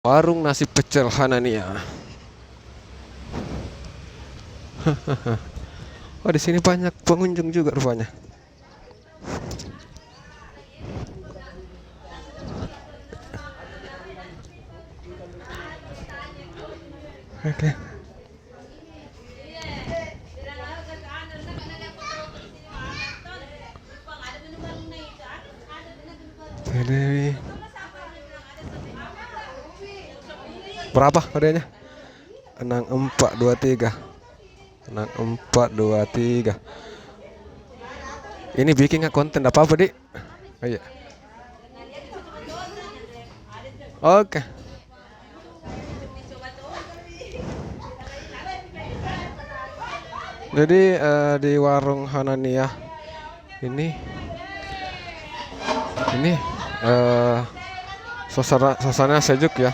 Warung nasi pecel Hanania. Oh, di sini banyak pengunjung juga rupanya. Oke. Jadi berapa kodenya? 6423. 6423. Ini bikin nggak konten apa Dik? Oh, iya. Oke. Jadi di warung Hanania ini suasana sejuk ya.